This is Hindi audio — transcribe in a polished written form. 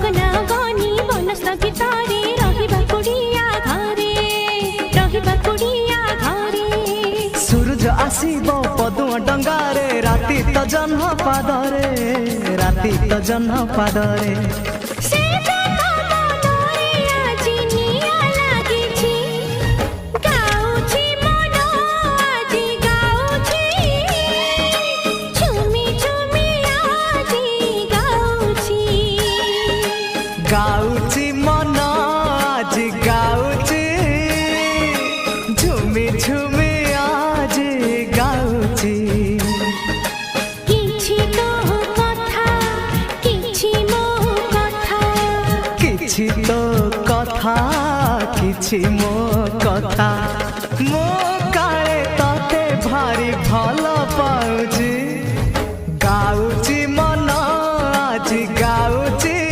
गगना गनी वनस्थगितारे रहिबा कुड़िया घरे सूरज आसीब पदुआ डंगारे राति तो जन्म पादरे राति तो जन्म पादरे गाउची मन आज गाउची झुमी झुमी आज गाउची किछि तो कथा किछि मो कथा किछि तो कथा किछि मो कथा मो